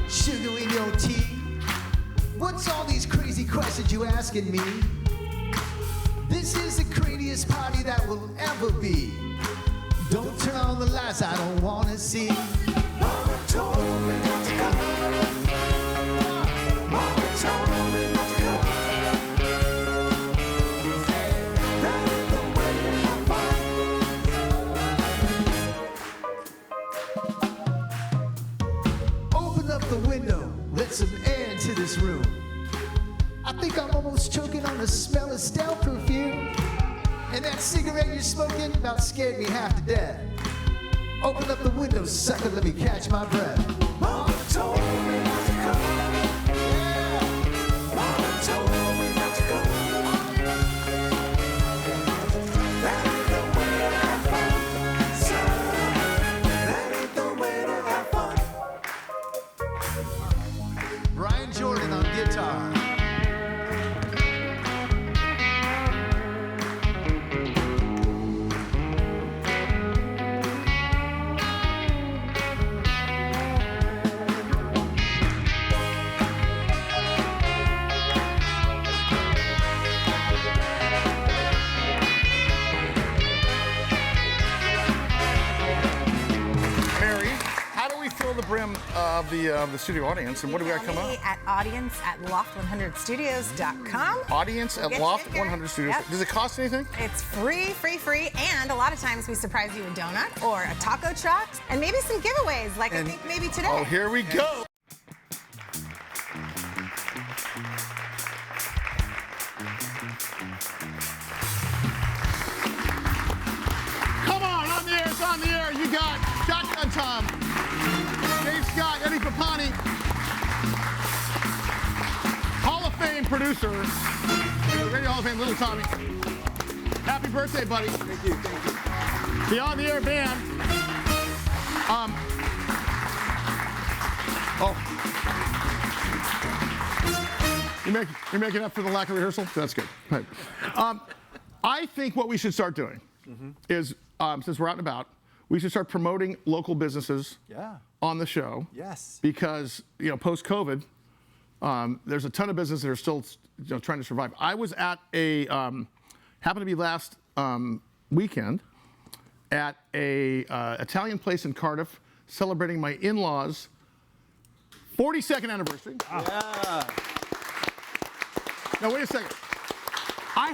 sugar in your tea. What's all these crazy questions you asking me? This is the craziest party that will ever be. Don't turn on the lights, I don't wanna see. Mama told me not to come. some air into this room. I think I'm almost choking on the smell of stale perfume. And that cigarette you're smoking about scared me half to death. Open up the window, sucker, let me catch my breath. Mama told me not to come. Yeah. Mama told me not to come. That ain't the way to have fun, son. That ain't the way to have fun. Brian Jordan on guitar. The brim of the studio audience, and what do we got coming up? At audience at loft100studios.com. Audience at Loft100studios. Yep. Does it cost anything? It's free, and a lot of times we surprise you a donut or a taco truck, and maybe some giveaways, like I think maybe today. Oh, here we go. Come on the air, it's on the air. You got Shotgun Tom, Dave Scott, Eddie Pappani, Hall of Fame producer, Radio Hall of Fame, Little Tommy. Happy birthday, buddy. Thank you. The On the Air band. You're making up for the lack of rehearsal? That's good. Right. I think what we should start doing is, since we're out and about, we should start promoting local businesses on the show. Yes. Because, post-COVID, there's a ton of businesses that are still trying to survive. I was at happened to be last weekend at a Italian place in Cardiff celebrating my in-laws' 42nd anniversary. Wow. Yeah. Now, wait a second. I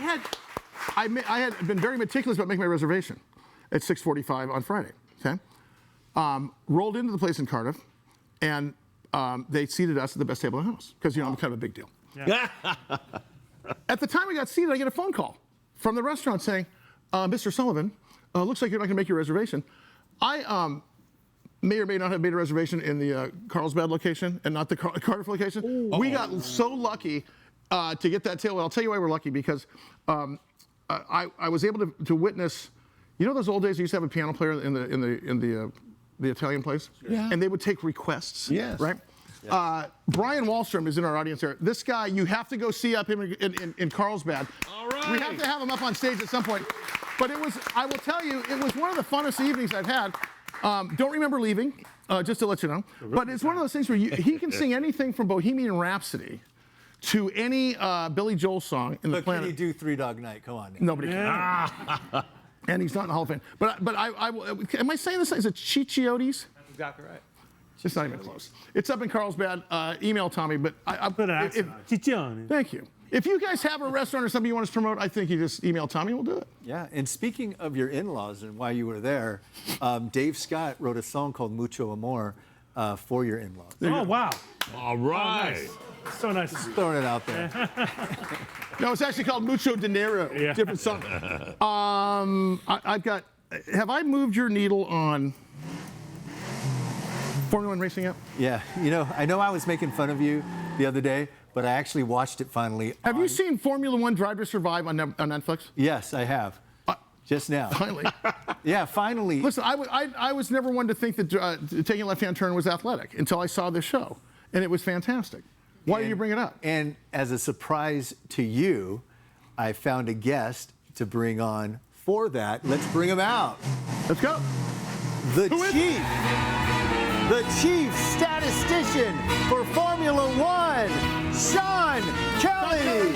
had been very meticulous about making my reservation at 6:45 on Friday, okay? Rolled into the place in Cardiff, and they seated us at the best table in the house, because, I'm kind of a big deal. Yeah. At the time we got seated, I get a phone call from the restaurant saying, Mr. Sullivan, looks like you're not going to make your reservation. I may or may not have made a reservation in the Carlsbad location and not the Cardiff location. Ooh. We got so lucky to get that table. I'll tell you why we're lucky, because I was able to witness, those old days you used to have a piano player in the Italian place? Yeah. And they would take requests, Yes. right? Yes. Brian Wallstrom is in our audience here. This guy, you have to go see him in Carlsbad. All right. We have to have him up on stage at some point. But I will tell you, it was one of the funnest evenings I've had. Don't remember leaving, just to let you know. But it's one of those things where he can sing anything from Bohemian Rhapsody to any Billy Joel song in the planet. Can he do Three Dog Night? Come on. Nobody can. And he's not in the Hall of Fame. But am I saying this? Is it Chichiotes? That's exactly right. It's not even close. It's up in Carlsbad. Email Tommy, but I put an Chichione. Thank you. If you guys have a restaurant or something you want us to promote, I think you just email Tommy and we'll do it. Yeah, and speaking of your in-laws and why you were there, Dave Scott wrote a song called Mucho Amor for your in-laws. Oh, wow. All right. Oh, nice. So nice. Just throwing it out there. No, it's actually called Mucho Dinero. Yeah. Different song. Have I moved your needle on Formula One racing yet? Yeah, I know I was making fun of you the other day, but I actually watched it finally. Have you seen Formula One Drive to Survive on Netflix? Yes, I have. Just now. Finally. Yeah, finally. Listen, I was never one to think that taking a left-hand turn was athletic until I saw this show, and it was fantastic. Why did you bring it up? And as a surprise to you, I found a guest to bring on for that. Let's bring him out. Let's go. The chief statistician for Formula One, Sean Kelly.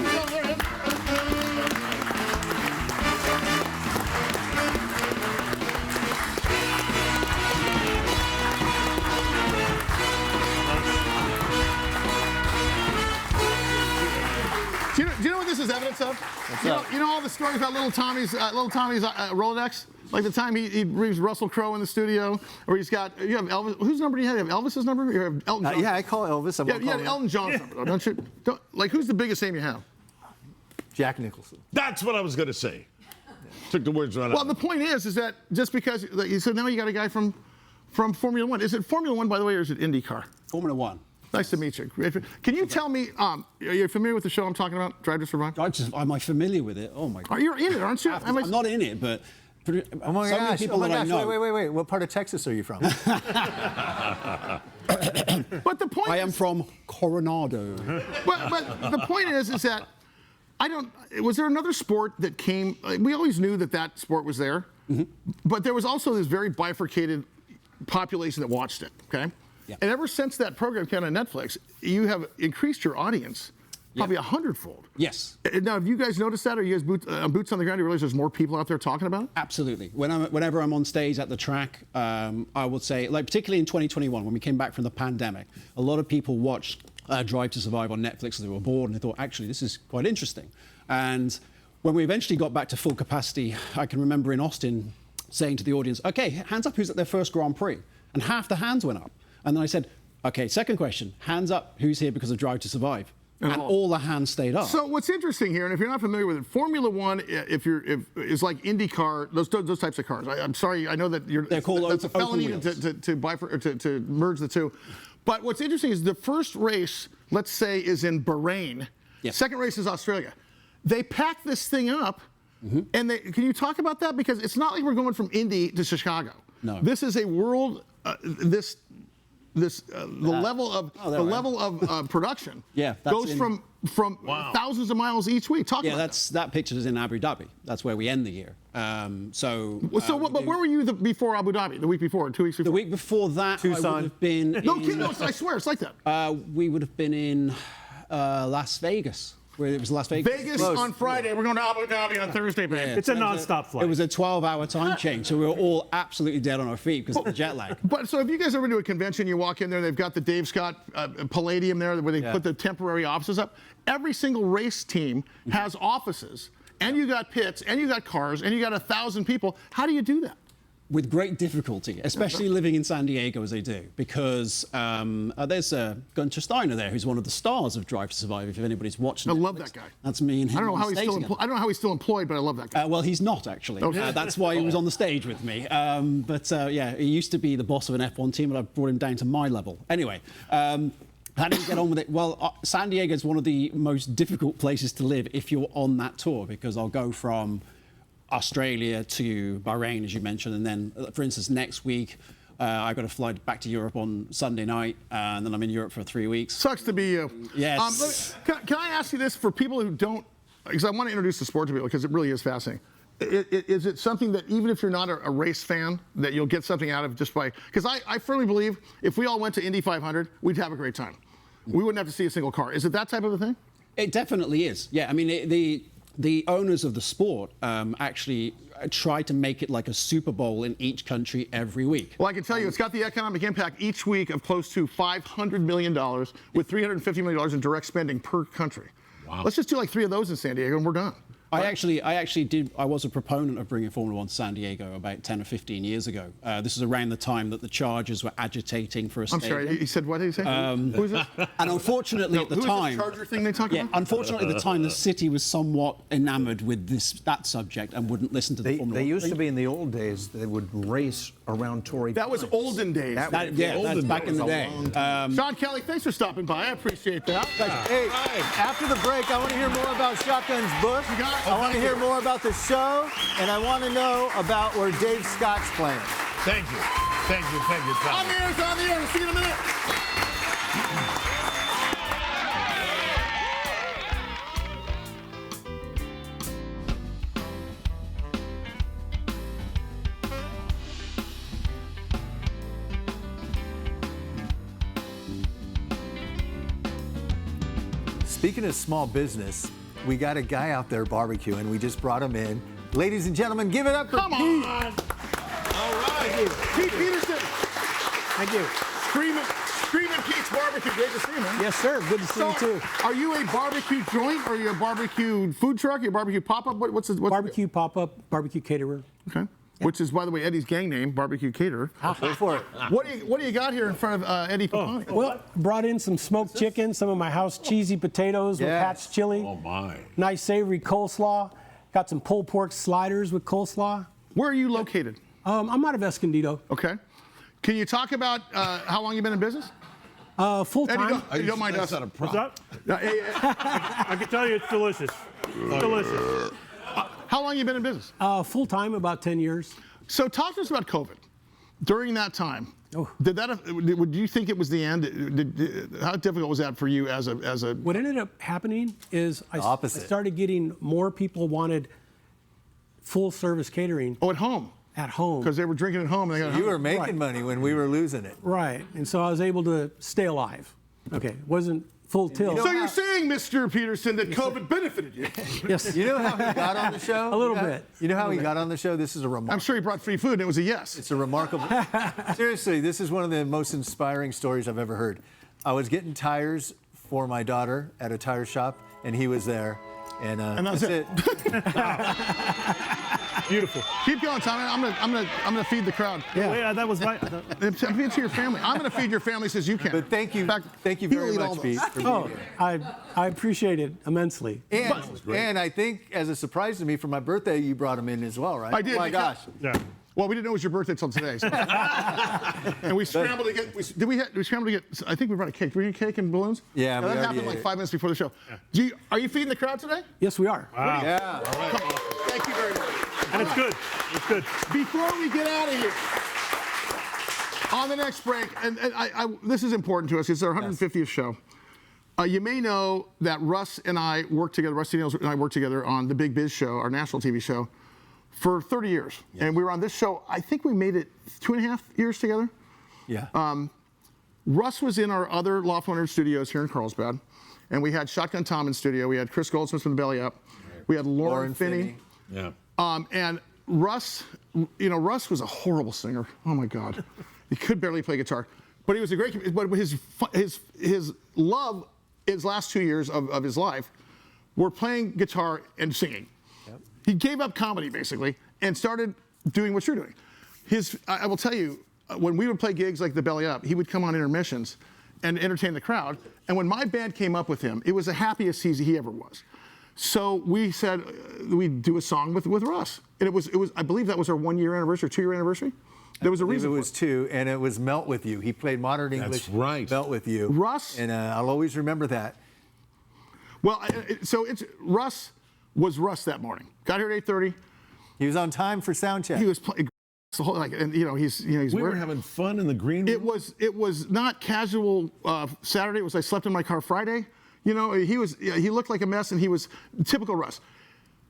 Do you know what this is evidence of? You know all the stories about Little Tommy's Rolodex? Like the time he brings Russell Crowe in the studio, or you have Elvis. Whose number do you have? You have Elvis's number? You have Elton John? Yeah, I call Elvis. You have Elton John's number, though, don't you? Like, who's the biggest name you have? Jack Nicholson. That's what I was going to say. Took the words right out. Well, the point is that just because so now you got a guy from Formula One. Is it Formula One, by the way, or is it IndyCar? Formula One. Nice to meet you. Can you tell me, are you familiar with the show I'm talking about, Drive to Survive? Am I familiar with it? Oh, my God. You're in it, aren't you? I'm not in it, but oh my so gosh, many people that I know. Wait. What part of Texas are you from? But the point I am from Coronado. But the point is that was there another sport that came, we always knew that sport was there, but there was also this very bifurcated population that watched it, okay? Yeah. And ever since that program came on Netflix, you have increased your audience probably 100-fold. Yes. Now, have you guys noticed that? Are you guys boots on the ground? Do you realize there's more people out there talking about it? Absolutely. Whenever I'm on stage at the track, I would say, like particularly in 2021, when we came back from the pandemic, a lot of people watched Drive to Survive on Netflix because they were bored and they thought, actually, this is quite interesting. And when we eventually got back to full capacity, I can remember in Austin saying to the audience, okay, hands up who's at their first Grand Prix. And half the hands went up. And then I said, okay, second question, hands up who's here because of Drive to Survive. And all the hands stayed up. So what's interesting here, and if you're not familiar with it, Formula One, is like IndyCar, those types of cars. I'm sorry, I know that they're called that's a felony to merge the two. But what's interesting is the first race, let's say, is in Bahrain. Yes. Second race is Australia. They pack this thing up, and can you talk about that? Because it's not like we're going from Indy to Chicago. No. This is a world. The level of production goes from thousands of miles each week. That picture is in Abu Dhabi. That's where we end the year. But where were you before Abu Dhabi? The week before, 2 weeks before? The week before that, Tucson. I would have been. No, I swear, it's like that. We would have been in Las Vegas. Where it was Las Vegas. Vegas on Friday. We're going to Abu Dhabi on Thursday, man. It's a non-stop flight. It was a 12-hour time change, so we were all absolutely dead on our feet because of the jet lag. But so if you guys ever been to a convention, you walk in there, they've got the Dave Scott Palladium there where they put the temporary offices up. Every single race team has offices, and you got pits, and you got cars, and you got 1,000 people. How do you do that? With great difficulty, especially living in San Diego as I do, because there's Gunter Steiner there, who's one of the stars of Drive to Survive. If anybody's watching, I love that guy. That's me and him. I don't know how he's still employed, but I love that guy. Well, he's not actually. Okay. That's why he was on the stage with me. He used to be the boss of an F1 team, and I brought him down to my level. Anyway. How do you get on with it? Well, San Diego is one of the most difficult places to live if you're on that tour, because I'll go from Australia to Bahrain, as you mentioned, and then, for instance, next week I got to fly back to Europe on Sunday night, and then I'm in Europe for 3 weeks. Sucks to be you. Yes. Can I ask you this for people who don't, because I want to introduce the sport to people because it really is fascinating. Is it something that even if you're not a race fan, that you'll get something out of just by, because I firmly believe if we all went to Indy 500, we'd have a great time. We wouldn't have to see a single car. Is it that type of a thing? It definitely is. Yeah, I mean, the owners of the sport actually try to make it like a Super Bowl in each country every week. Well, I can tell you, it's got the economic impact each week of close to $500 million with $350 million in direct spending per country. Wow. Let's just do like 3 of those in San Diego and we're done. I was a proponent of bringing Formula One to San Diego about 10 or 15 years ago. This is around the time that the Chargers were agitating for a stadium. I'm sorry, he said, what did he say? Who is this? And unfortunately at the time... Who is the Charger thing they talk about? Unfortunately at the time, the city was somewhat enamored with that subject and wouldn't listen to the Formula One. They used to be in the old days, they would race around Torrey That was olden days. That's back in the day. Sean Kelly, thanks for stopping by. I appreciate that. Hey, after the break, I want to hear more about Shotgun's book. I want to hear more about the show, and I want to know about where Dave Scott's playing. Thank you. Thank you. Tom. On the air. We'll see you in a minute. Speaking of small business, we got a guy out there barbecuing. We just brought him in. Ladies and gentlemen, give it up for Pete. Come on. All right. Pete Peterson. Thank you. Screaming Pete's Barbecue. Great to see you, man. Yes, sir. Good to see you, too. Are you a barbecue joint? Or are you a barbecue food truck? Are you a barbecue pop-up? What's barbecue pop-up, barbecue caterer. Okay. which is, by the way, Eddie's gang name, Barbecue Caterer. Go for it. What do you got here in front of Eddie Pappani? Well, brought in some smoked chicken, some of my house cheesy potatoes with Pat's chili. Oh, my. Nice savory coleslaw. Got some pulled pork sliders with coleslaw. Where are you located? I'm out of Escondido. Okay. Can you talk about how long you've been in business? Full time. You don't mind us. What's up? I can tell you it's delicious. It's delicious. How long you been in business? Full time, about 10 years. So talk to us about COVID. During that time, would you think it was the end? How difficult was that for you as a? What ended up happening is I started getting more people wanted full service catering. Oh, at home. At home. Because they were drinking at home. And they got You were making money when we were losing it. Right, and so I was able to stay alive. Okay, wasn't full tilt. So you're saying, Mr. Peterson, that COVID benefited you? Yes. You know how he got on the show? A little bit. You know how he got on the show? This is a remarkable. I'm sure he brought free food, and it was a yes. It's a remarkable. Seriously, this is one of the most inspiring stories I've ever heard. I was getting tires for my daughter at a tire shop, and he was there, and that's it. Beautiful. Keep going, Tommy. I'm gonna feed the crowd. Yeah, that was my. Feed it to your family. I'm gonna feed your family as you can. But thank you very much, Pete, for being here. I appreciate it immensely. And I think, as a surprise to me, for my birthday, you brought him in as well, right? I did. Oh my gosh. Yeah. Well, we didn't know it was your birthday till today. So. And we scrambled to get. We scrambled to get. I think we brought a cake. Did we get cake and balloons? Yeah, that happened like 5 minutes before the show. Yeah. Are you feeding the crowd today? Yes, we are. Wow. Yeah. All right. Thank you very much. And it's good. It's good. Before we get out of here, on the next break, and this is important to us. It's our 150th show. You may know that Russ and I worked together. Russ Nailz and I worked together on the Big Biz show, our national TV show, for 30 years. Yes. And we were on this show. I think we made it 2.5 years together. Yeah. Russ was in our other Loft 100 studios here in Carlsbad, and we had Shotgun Tom in studio. We had Chris Goldsmith from the Belly Up. We had Lauren Finney. Yeah. And Russ, Russ was a horrible singer. Oh my God, he could barely play guitar, but he was a great. But his love, his last 2 years of his life, were playing guitar and singing. Yep. He gave up comedy basically and started doing what you're doing. I will tell you, when we would play gigs like the Belly Up, he would come on intermissions and entertain the crowd. And when my band came up with him, it was the happiest he ever was. So we said we'd do a song with Russ, and it was I believe that was our 1 year anniversary, 2 year anniversary. There was a reason. It was 2, and it was Melt With You. He played modern English. That's right. Melt With You. Russ, and I'll always remember that. Well, so Russ was Russ that morning. Got here at 8:30. He was on time for sound check. He was playing the whole he's. We were having fun in the green room. It was not casual Saturday. It was I slept in my car Friday. He looked like a mess, and he was typical Russ.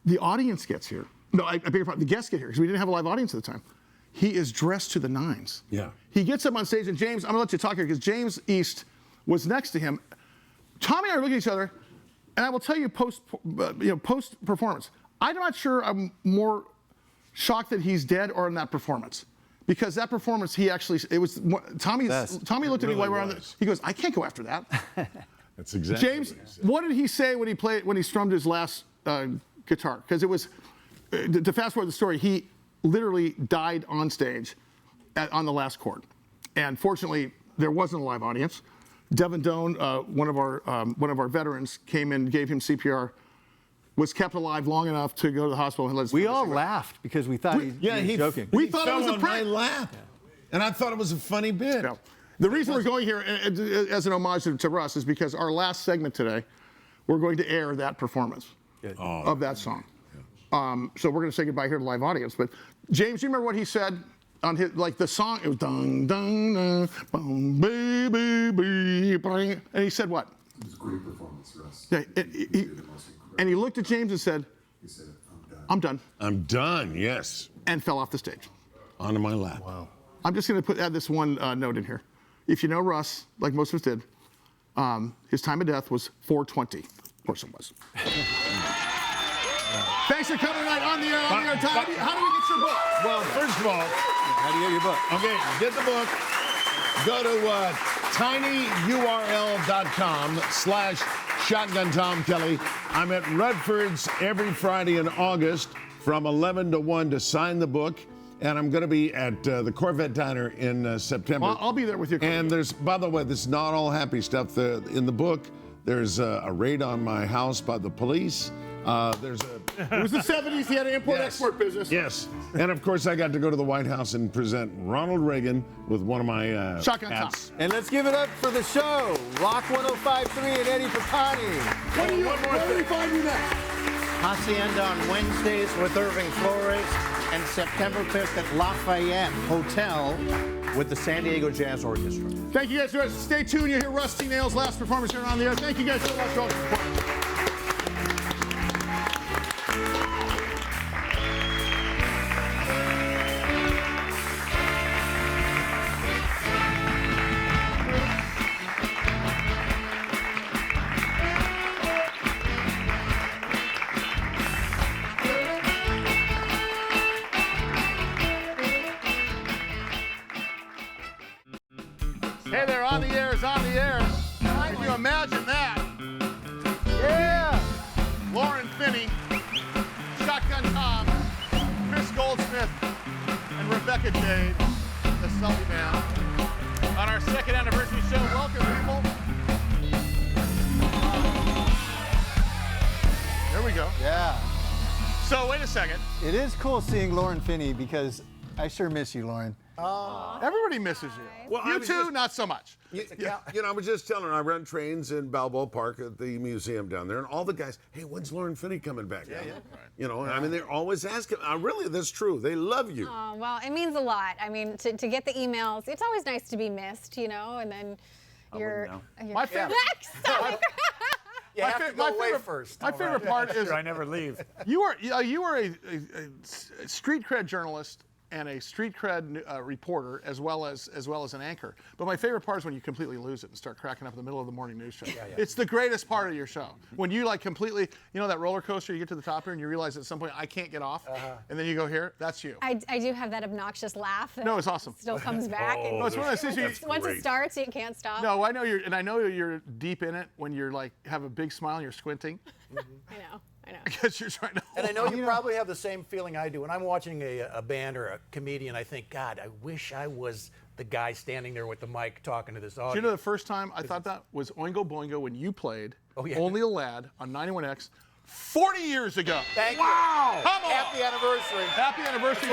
The audience gets here. No, I beg your pardon. The guests get here because we didn't have a live audience at the time. He is dressed to the nines. Yeah. He gets up on stage, and James, I'm gonna let you talk here because James East was next to him. Tommy and I are looking at each other, and I will tell you post performance, I'm not sure I'm more shocked that he's dead or in that performance. Because that performance, Tommy looked at me while we were on he goes, I can't go after that. That's exactly James, what did he say when he strummed his last guitar? Because it was, to fast forward the story, he literally died on stage on the last chord. And fortunately, there wasn't a live audience. Devin Doan, one of our veterans, came in and gave him CPR, was kept alive long enough to go to the hospital and let us. We all laughed because we thought he was joking. We thought it was a prank. On my lap. And I thought it was a funny bit. No. The reason we're going here as an homage to Russ is because our last segment today, we're going to air that performance of that song. Yeah. So we're going to say goodbye here to the live audience. But James, do you remember what he said on the song? It was dun dun dun, boom, baby, bang. And he said what? It was a great performance, Russ. Yeah, and he looked at James and said, I'm done. I'm done, yes. And fell off the stage. Onto my lap. Wow. I'm just going to add this one note in here. If you know Russ, like most of us did, his time of death was 4:20. Of course it was. Thanks for coming tonight on the air. How do we get your book? Well, first of all, how do you get your book? Okay, get the book. Go to tinyurl.com/Shotgun Tom Kelly. I'm at Redford's every Friday in August from 11 to 1 to sign the book. And I'm going to be at the Corvette Diner in September. Well, I'll be there with you. And there's, by the way, this is not all happy stuff. In the book, there's a raid on my house by the police. There's a. It was the 70s. He had an import-export business. Yes. And of course, I got to go to the White House and present Ronald Reagan with one of my Shotgun hats. And let's give it up for the show. Rock 105.3 and Eddie Pappani. Where do we find you next? Hacienda on Wednesdays with Irving Flores, and September 5th at Lafayette Hotel with the San Diego Jazz Orchestra. Thank you guys for stay tuned. You hear Rusty Nailz' last performance here on the air. Thank you guys so much for all the support. Hey there, On the Air is on the air. Can you imagine that? Yeah! Lauren Finney, Shotgun Tom, Chris Goldsmith, and Rebecca Jade, the Sully Band. On our second anniversary show, welcome people. There we go. Yeah. So wait a second. It is cool seeing Lauren Finney because I sure miss you, Lauren. Everybody misses you. Well, You two, not so much. You know, I was just telling her, I run trains in Balboa Park at the museum down there, and all the guys, hey, when's Lauren Finney coming back? Yeah. You know, I mean, they're always asking. Really, that's true. They love you. Oh, well, it means a lot. I mean, to get the emails, it's always nice to be missed, you know, and then you're My favorite. You have to go away first. My favorite part is I never leave. You are a street cred journalist and a street cred reporter as well as an anchor. But my favorite part is when you completely lose it and start cracking up in the middle of the morning news show. It's the greatest part of your show. When you like completely, you know that roller coaster, you get to the top here and you realize at some point I can't get off, and then you go here, that's you. I do have that obnoxious laugh that No, it's awesome. still comes back. And No, it's one of those things once it starts, you can't stop. No, I know I know you're deep in it when you're like have a big smile and you're squinting. I know. Because you're trying to. And I know you probably have the same feeling I do. When I'm watching a band or a comedian, I think, God, I wish I was the guy standing there with the mic talking to this audience. Do you know the first time I thought that was Oingo Boingo when you played Only a Lad on 91X 40 years ago. Thank you. Wow! Come on! Happy anniversary. Happy anniversary.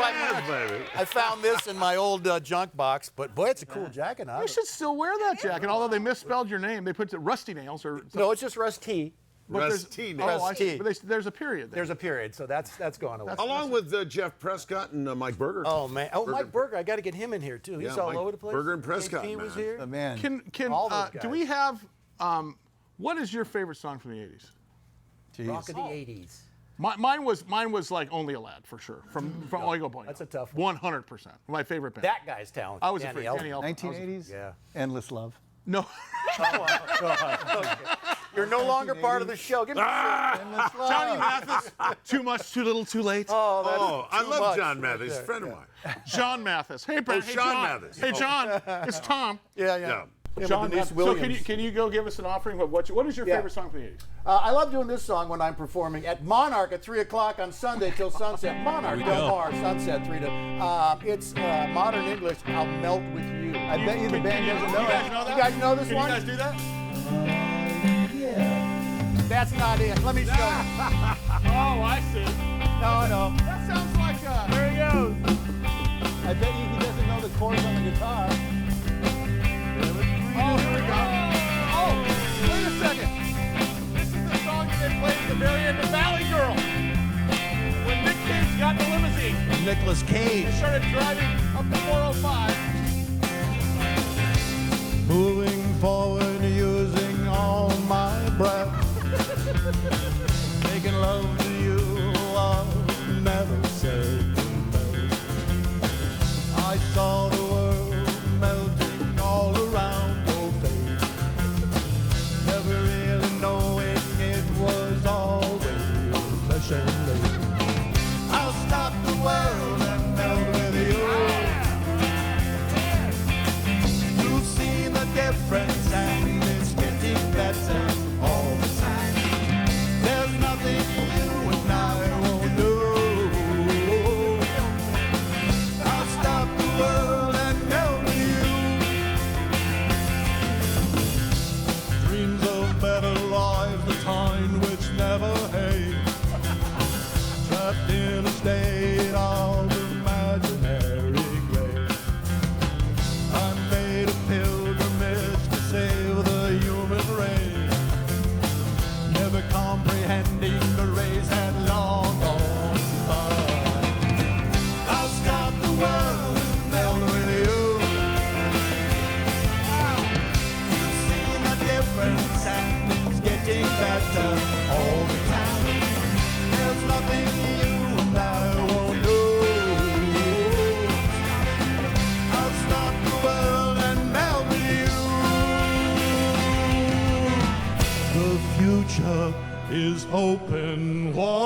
Baby. I found this in my old junk box, but boy, it's a cool jacket. You should still wear that jacket, although they misspelled your name. They put the Rusty Nails or. No, it's just Rusty. Rusty. But there's a period there. There's a period, so that's gone away. Along with Jeff Prescott and Mike Berger. Oh man! Oh, Mike Berger, I got to get him in here too. He's all over the place. Berger and Prescott, He was here. The man. Do we have? What is your favorite song from the '80s? Rock of the '80s. Mine was like Only a Lad for sure from Oingo Boingo. That's a tough one. 100%. My favorite band. That guy's talented. I was Danny a Danny Elfman. 1980s? Yeah. Endless Love. No. You're no longer part of the show. Give me Johnny Mathis. Too much, too little, too late. Oh, I love John Mathis, a friend of mine. John Mathis. Hey, Brad. Hey, Sean John. Mathis. Hey, John. It's Tom. Yeah. John Denise Mathis. Williams. So can you go give us an offering of what is your favorite song from the 80s? I love doing this song when I'm performing at Monarch at 3 o'clock on Sunday till sunset. Monarch, Del Mar, sunset, 3 to. It's modern English. I'll melt with you. I bet you the band doesn't know it. You guys know this Can one? you guys do that? That's not it. Let me show you. Oh, I see. No. That sounds like There he goes. I bet you he doesn't know the chords on the guitar. Oh, here we go. Oh, wait a second. This is the song that they played at the very end of Valley Girl. When Nick Cage got in the limousine. Nicolas Cage. They started driving up the 405. Moving forward using all my breath. Making love to you, I'll never say no. I saw the world melting all around your face. Never really knowing it was always a shame. I'll stop the world and melt with you. You'll see the difference and it's getting better all the time. There's nothing you and I won't do. pretending the race had long gone by. I'll stop the world and melt with you. You've seen the difference and it's getting better all the time. There's nothing you and I won't do. I'll stop the world and melt with you. The future is open wide.